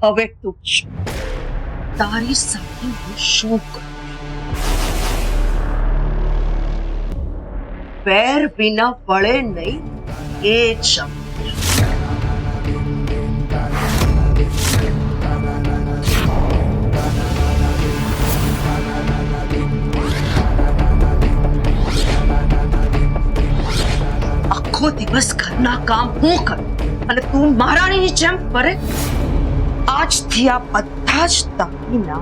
હવે તું જ તારી સાથે હું શું કરું? પેર વિના વળે નહીં એ સમજ. આખો દિવસ ઘરના કામ હું કરું અને તું મહારાણીની જેમ ફરે. આજથી આ બધા જ દાગીના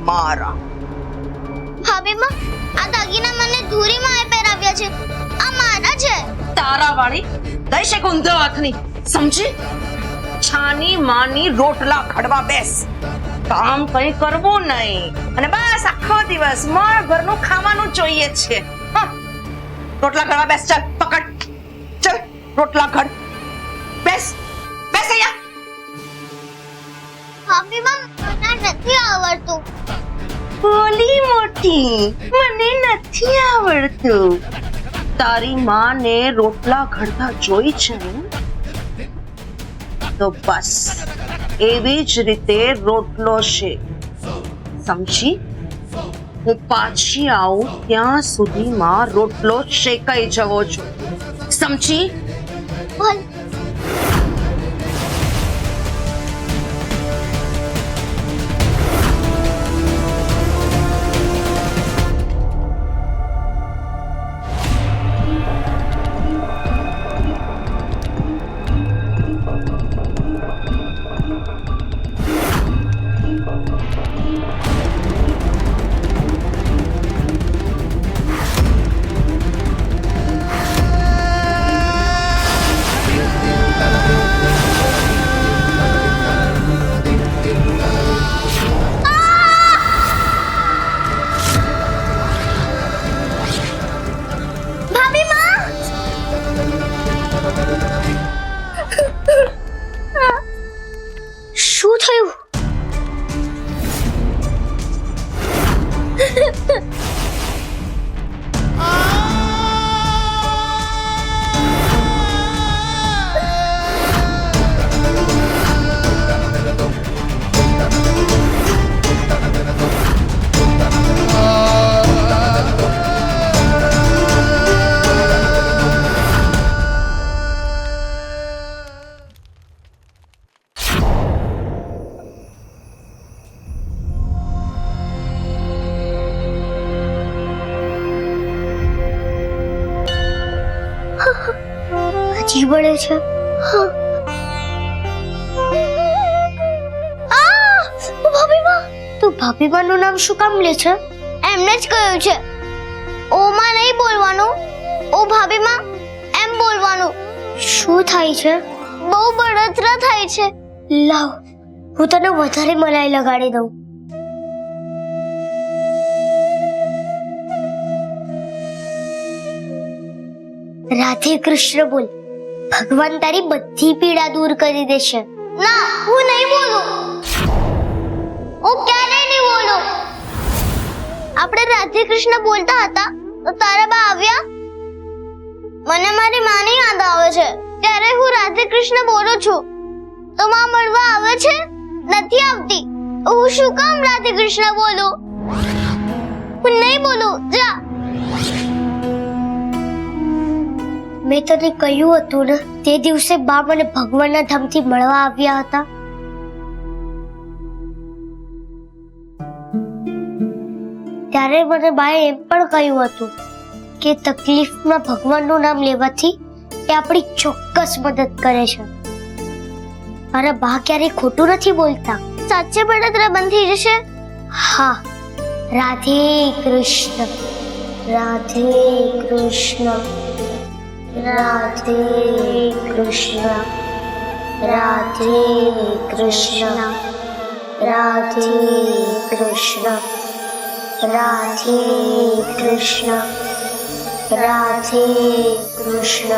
મારા. ભાભીમાં આ દાગીના મને ધૂરીમાં પહેરાવ્યા છે. આ મારા છે. તારા વાળી દઈ છે ગુંધો હાથની, સમજી? છાની માની રોટલા ઘડવા બેસ, કામ કઈ કરવું નહીં અને બસ આખો દિવસ માર ઘરનું ખાવાનું જોઈએ છે. રોટલા ઘડવા બેસ. ચાલ પકડ, ચાલ રોટલા ઘડ. બેસ બેસ અહીંયા. ભાભીમાં મને નથી આવડતું. બોલી મોટી, મને નથી આવડતું. તારી માને રોટલા ઘડતા જોઈ છે ને, તો બસ એવી જ રીતે રોટલો શેક, સમજી? હું પાછી આવું ત્યાં સુધીમાં રોટલો શેકાઈ જવો જોઈએ, સમજી? બોલ. શું થયું? હજી બળે છે. તું ભાભીમાનું નામ શું કામ લે છે? એમને જ કહ્યું છે ઓમાં નહીં બોલવાનું, ઓ ભાભીમાં એમ બોલવાનું. શું થાય છે? બહુ બળતરા થાય છે. લાવ હું તને વધારે મલાઈ લગાડી દઉં. રાધે કૃષ્ણ બોલ, ભગવાન તારી બધી પીડા દૂર કરી દેશે. ના, હું નહીં બોલું. હું ક્યારેય નહીં બોલું. આપણે રાધે કૃષ્ણ બોલતા હતા તો તારા બા આવ્યા. મને મારી માની યાદ આવે છે. ત્યારે હું રાધે કૃષ્ણ બોલું છું તો માં મળવા આવે છે? નથી આવતી. હું શું કામ રાધે કૃષ્ણ બોલું? હું નહીં બોલું. જા. મેં તને કહ્યું હતું ને, તે દિવસે બા મને ભગવાનના ધામથી મળવા આવ્યા હતા. ત્યારે મને બાએ એમ પણ કહ્યું હતું કે તકલીફમાં ભગવાનનું નામ લેવાથી એ આપણી ચોક્કસ મદદ કરે છે. મારા બા ક્યારેય ખોટું નથી બોલતા. સાચે બળતરા બંધ થઈ જશે. હા. રાધે કૃષ્ણ, રાધે કૃષ્ણ, રાધે કૃષ્ણ, રાધે કૃષ્ણ, રાધે કૃષ્ણ, રાધે કૃષ્ણ, રાધે કૃષ્ણ,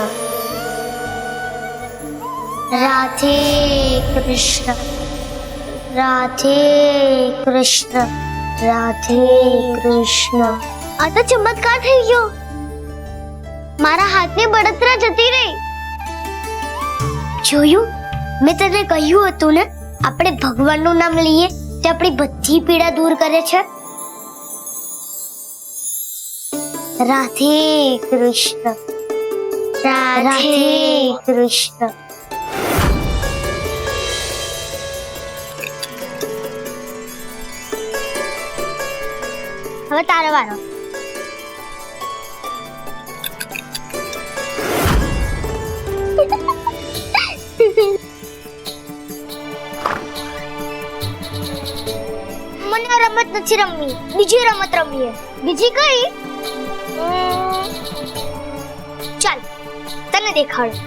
રાધે કૃષ્ણ, રાધે કૃષ્ણ, રાધે કૃષ્ણ. આ તો ચમત્કાર થઈ ગયો. મારા હાથની બળતરા જતી રહી. જોયું? મેં તને કહ્યું હતું ને, આપણે ભગવાનનું નામ લઈએ તે આપણી બધી પીડા દૂર કરે છે. રાધે કૃષ્ણ, રાધે કૃષ્ણ. હવે તારો વારો. મને આ રમત નથી રમવી, બીજી રમત રમીએ. બીજી કઈ? ચાલ તને દેખાડું.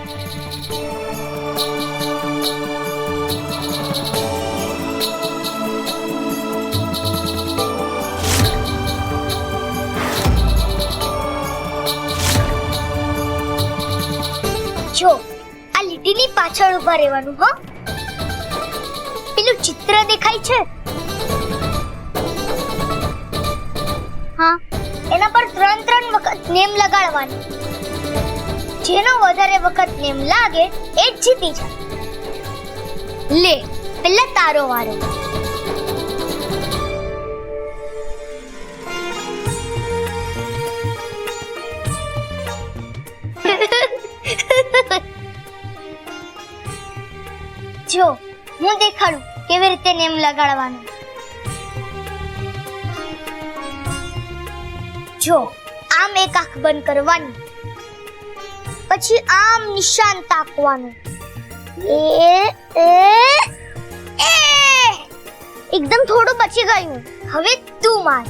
જો આ લીટીની પાછળ ઉભા રહેવાનું. હો, પેલું ચિત્ર દેખાય છે? હા, એના પર 3 વખત નેમ લગાડવાની. જેનો વધારે વખત નેમ લાગે એ જ જીતી જાય. લે, પેલા તારો વારો. જો હું દેખાડું કેવી રીતે નેમ લગાડવાનું. જો આમ એક આંખ બંધ કરવાની, પછી આમ નિશાન તાકવાનું. એકદમ થોડું બચી ગયું. હવે તું માર.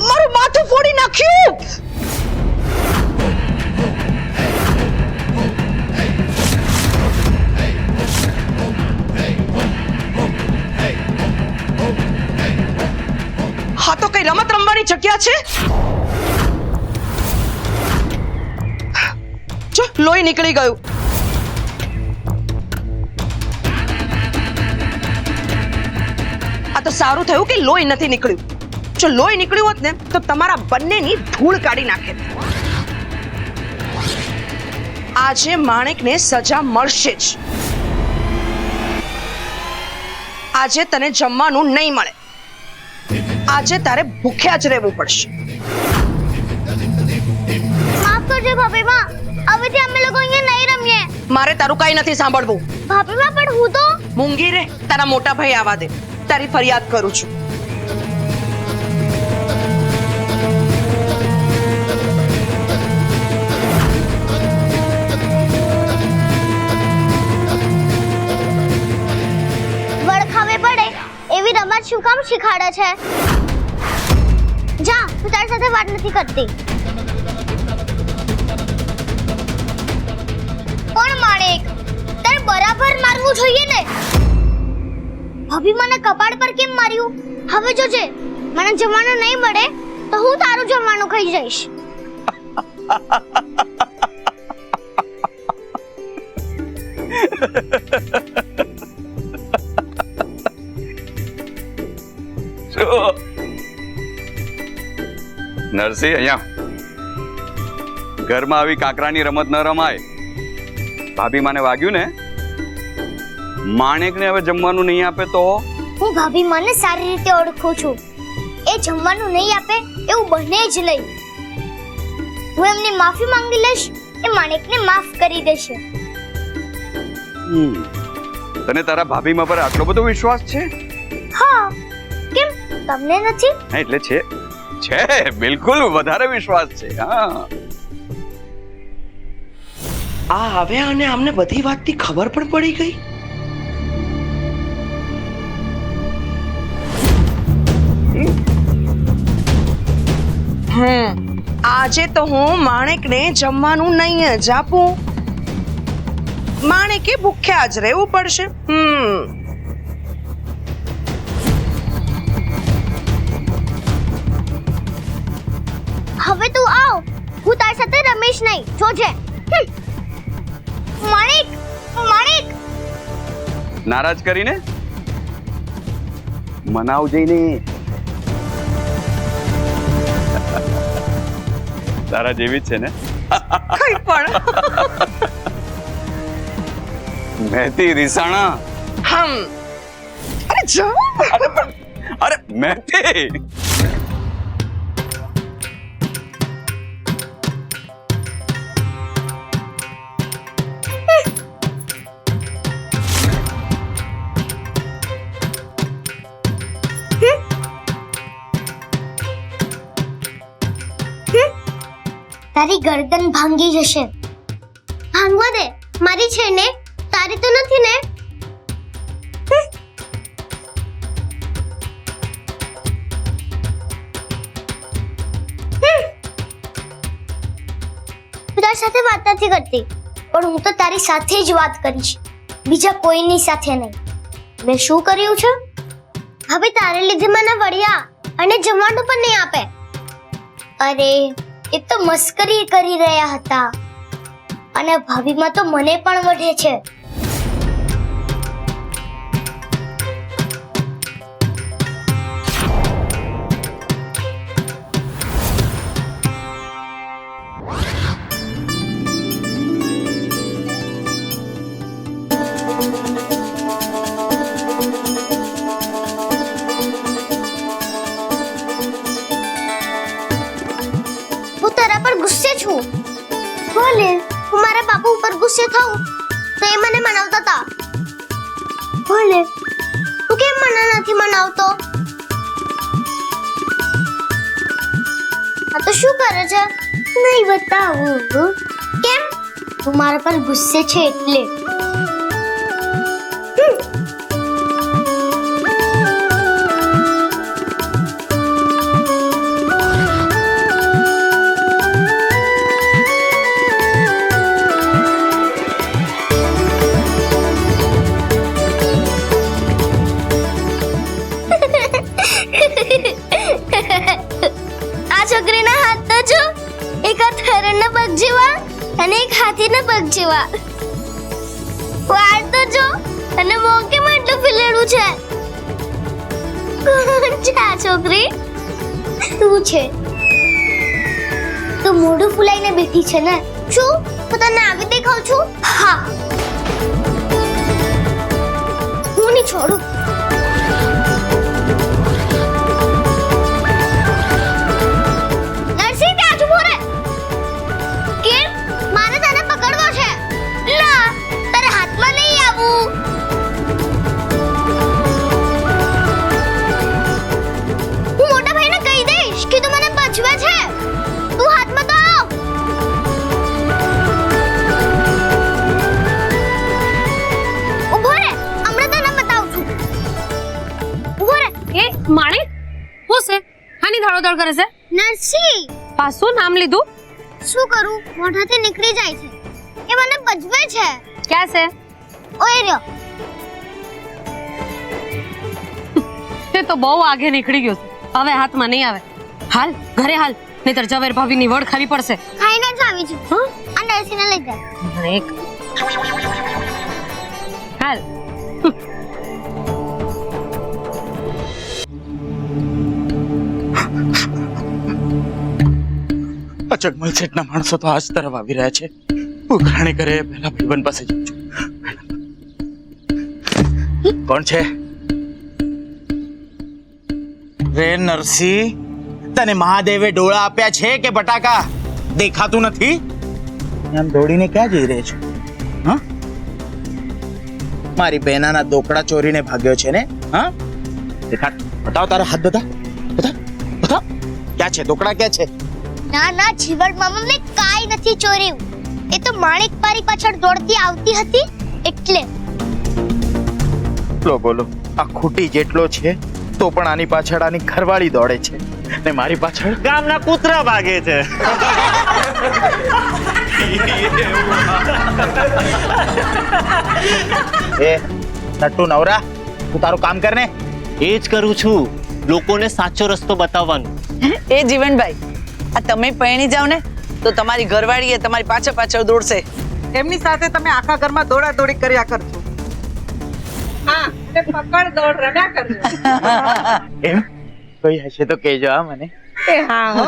મારું માથું ફોડી નાખ્યું. હા તો કઈ રમત રમવાની જગ્યા છે? જો લોહી નીકળી ગયું. આ તો સારું થયું કે લોહી નથી નીકળ્યું. જો લોહી નીકળ્યું હોત ને તો તમારા બંનેની ધૂળ કાઢી નાખે. આજે માણેકને સજા મળશે જ. આજે તને જમવાનું નહીં મળે. આજે તારે ભૂખ્યા જ રહેવું પડશે. માફ કરજો ભાભી માં, હવેથી અમે લોકો અહીંયા નહીં રમીએ. મારે તારું કઈ નથી સાંભળવું. ભાભી માં, પણ હું તો મૂંગી રે, તારા મોટા ભાઈ આવા દે. તારી ફરિયાદ કરું છું. વળખાવે પડે એવી રમત શું કામ શીખાડે છે? જા, હું તારી સાથે વાત નથી કરતી. પણ માણેક, તારે બરાબર મારવું જોઈએ ને. ભાભી મને કપાળ પર કેમ માર્યું? હવે જોજે, મને જમવાનું નહીં મળે તો હું તારું જમવાનું ખાઈ જઈશ. નરસિંહ, અહીંયા ઘરમાં આવી કાકરાની રમત ન રમાય. ભાભી મને વાગ્યું ને, માણેકને હવે જમવાનું નહીં આપે તો? હું ભાભી મને સારી રીતે ઓળખું છું. એ જમવાનું નહીં આપે એવું બને જ નહીં. હું એમની માફી માંગી લઈશ, એ માણેકને માફ કરી દેશે. તને તારા ભાભીમાં પર આટલો બધો વિશ્વાસ છે? હા, કેમ તમને નથી? હા, એટલે છે બિલકુલ વધારે વિશ્વાસ છે. હા, આ આવ્યા અને અમને બધી વાતની ખબર પણ પડી ગઈ. આજે તો હું માણેકને જમવાનું નહીં જ આપું. માણેકે ભૂખ્યા જ રહેવું પડશે. હવે તું આવ, હું તારી સાથે રમીશ નહીં. જોજે. માણેક, માણેક. નારાજ કરીને મનાવજે ને. તારા જેવી જ છે ને. કઈ પણ મહેતી રીસાણા. અરે જાઓ. અરે મહેતી. તારી ગરદન ભાંગી જશે. ભાંગવા દે, મારી છે ને, તારી તો નથી ને. હું તારી સાથે વાત નથી કરતી, પણ હું તો તારી સાથે જ વાત કરીશ, બીજા કોઈની સાથે નહીં. મેં શું કર્યું છે? હવે તારે લીધે મને વળ્યા અને જમવાનું પણ નહીં આપે. અરે એ તો મસ્કરી કરી રહ્યા હતા, અને ભાભીમાં તો મને પણ વઢે છે. હું તારા પર ગુસ્સે છું. ભલે હું મારા બાપુ ઉપર ગુસ્સે થાઉં તો એ મને મનાવતા હતા. ભલે તું કેમ મને નથી મનાવતો? આ તો શું કરે છે? નહીં બતાવું. કેમ? તું મારા પર ગુસ્સે છે એટલે. આ છોકરીના હાથ તો જો, એક હરણના પગ જેવા અને એક હાથીના પગ જેવા. વાળ તો જો, અને મોં કેમ આટલું ફિલેડું છે. કોણ છે આ છોકરી? તું છે. તું મોઢું ફૂલાઈને બેઠી છે ને? શું હું તને આવી દેખાઉં છું? હા, હું નહીં છોડું. માણેક હું છે? હાની ધાડોધાડ કરે છે? નરસી, પાછું નામ લીધું? શું કરું, મોઢાથી નીકળી જાય છે. એ મને બજવે છે. ક્યાં છે? ઓય રહ્યો. તે તો બહુ આગે નીકળી ગયો છે. હવે હાથમાં નહીં આવે. હાલ ઘરે હાલ, નહીતર ઝવેર ભાભીની વડ ખાવી પડશે. ખાઈને જ આવી છું. હા? આ નરસીને લઈ જા. માણેક હાલ. જગમલ શેઠના માણસો તો આજ તરફ આવી રહ્યા છે. ઉઘરાણી કરે પહેલા ભાઈબંધ પાસે જાઉં છું. કોણ છે? રે નરસી, તને મહાદેવે ડોળા આપ્યા છે કે બટાકા? દેખાતું નથી? આમ દોડીને ક્યાં જઈ રહે છો? હા, મારી બહેનાના દોકડા ચોરીને ભાગ્યો છે ને? હા, દેખાડ, બતાવ તારા હાથ. બતાવ બતાવ બતાવ. ક્યાં છે દોકડા? ક્યાં છે? ના ના, જીવડ મામા મેં કાઈ નથી ચોર્યું. એ તો માણેક પારી પાછળ દોડતી આવતી હતી એટલે. બોલો, આ ખૂટી જેટલો છે તો પણ આની પાછળ આની ઘરવાળી દોડે છે, ને મારી પાછળ ગામના કૂતરા ભાગે છે. એ નટ્ટુ નવરા, તું તારું કામ કર ને. એ જ કરું છું, લોકોને સાચો રસ્તો બતાવવાનો. એ જીવનભાઈ, આ તમે પરણી જાવ ને તો તમારી ઘરવાળી તમારી પાછળ પાછળ દોડશે. એમની સાથે તમે આખા ઘરમાં દોડા દોડી કર્યા કરજો. હા, પકડ દોડ રમ્યા કરજો. એમ કોઈ હશે તો કહેજો હા મને. હા હો.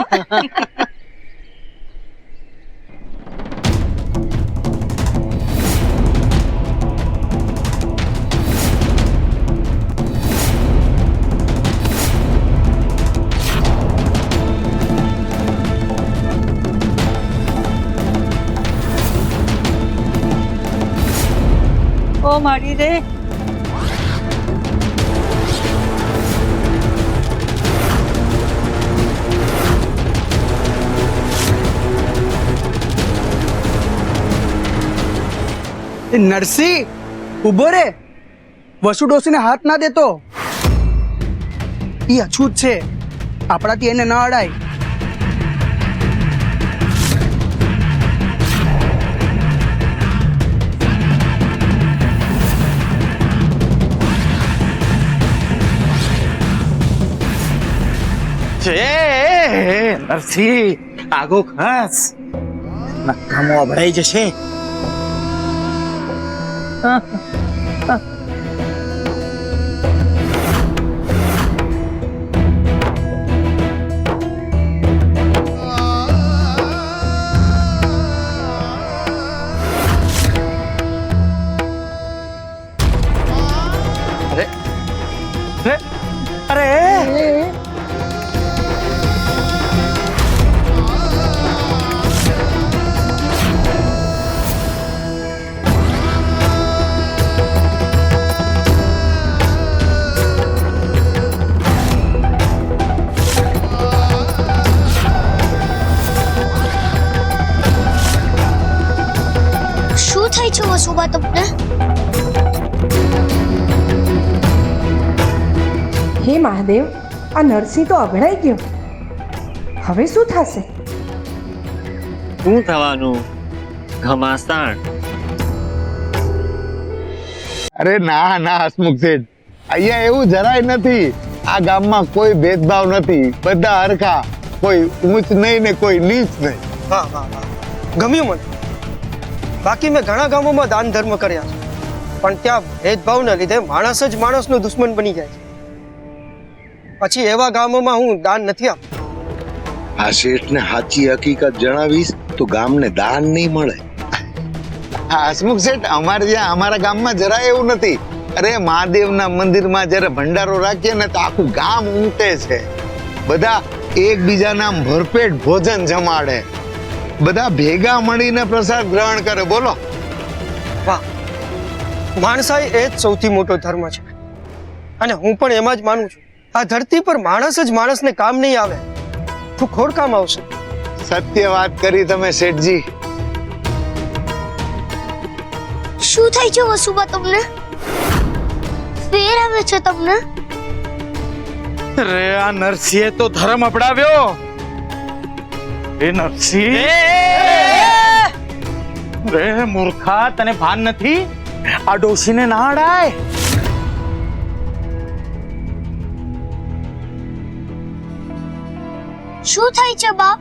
ઓ મારી રે. નરસિંહ ઉભો રે, વસુ ડોસીને હાથ ના દેતો. ઈ અછૂત છે, આપણાથી એને ન અડાય. નરસિંહ આગો ખાસ નકામો અભડાઈ જશે. અરે શું થાય છે વસુબા તમને? હે મહાદેવ, આ નરસિંહ તો અભડાઈ ગયો. હવે શું થશે? શું થવાનું? ઘમાસાણ. અરે ના ના હસમુખ શેઠ, અહીંયા એવું જરાય નથી. આ ગામમાં કોઈ ભેદભાવ નથી, બધા હરખા. કોઈ ઊંચ નહીં ને કોઈ નીચ નહીં. વાહ વાહ વાહ, ગમ્યું મને. બાકી મેં ઘણા ગામોમાં દાન ધર્મ કર્યા છે, પણ ત્યાં ભેદભાવના લીધે માણસ જ માણસનો દુશ્મન બની જાય છે. પછી એવા ગામોમાં હું દાન નથી આપતો. આ શેઠને સાચી હકીકત જણાવીશ તો ગામને દાન નહીં મળે. હા હસમુખ શેઠ, અમારે ત્યાં અમારા ગામમાં જરાય એવું નથી. અરે મહાદેવના મંદિરમાં જ્યારે ભંડારો રાખીએ ને તો આખું ગામ ઉમટે છે. બધા એકબીજાના ભરપેટ ભોજન જમાડે, બધા ભેગા મળીને પ્રસાદ ગ્રહણ કરે. બોલો વાહ, માણસાઈ એ જ સૌથી મોટો ધર્મ છે, અને હું પણ એમાં જ માનું છું. આ ધરતી પર માણસ જ માણસને કામ નહીં આવે તો ખોડ કામ આવશે. સત્ય વાત કરી તમે શેઠજી. શું થાય છે વસુબા તમને? ફેર આવે છે તમને? અરે આ નરસિંહે તો ધર્મ અપડાવ્યો. એ નરસિંહ, રે મૂર્ખા, તને ભાન નથી? આ ડોશીને ના અડાય. શું થાય છે બાપ?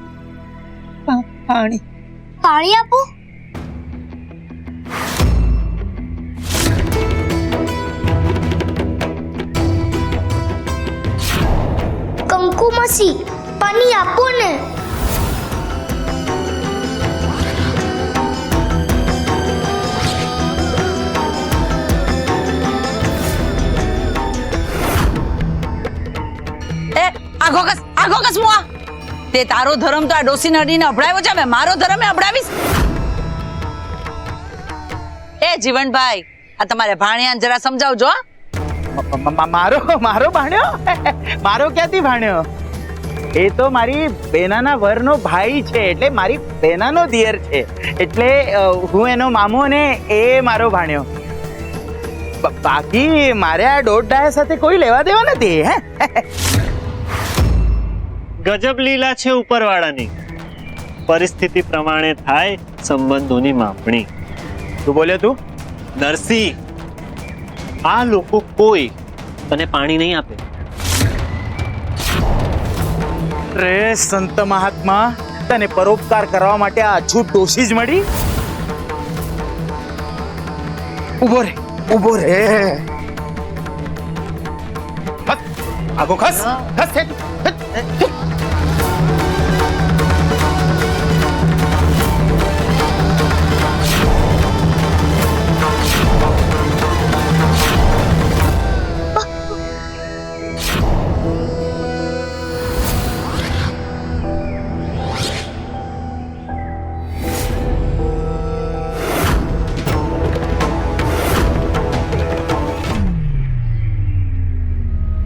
પાણી. પાણી આપો. કંકુ મસી, પાણી આપો ને. એ આગો કસ મુઆ. તે તારો ધર્મ તો આ ડોસી નડીને અભડાવ્યો છે, મેં મારો ધર્મ અભડાવીશ. એ જીવનભાઈ, આ તમારે ભાણિયાને જરા સમજાવજો. મારો ભાણ્યો? મારો ક્યાંથી ભાણ્યો? એ તો મારી બેનાના વરનો ભાઈ છે, એટલે મારી બેનાનો દિયર છે, એટલે હું એનો મામો અને એ મારો ભાણ્યો. બાકી મારે આ દોઢ ડાયા સાથે કોઈ લેવા દેવા નથી. હે ગજબ લીલા છે ઉપરવાળાની. પરિસ્થિતિ પ્રમાણે થાય સંબંધોની માપણી. શું બોલ્યો તું? નરસિંહ, આ લોકો કોઈ તને પાણી નહીં આપે. રે સંત મહાત્મા, તને પરોપકાર કરવા માટે આ અછૂત ડોશી જ મળી? ઉભો રે, ઉભો રે. આગો ખસ ખસ શેઠ.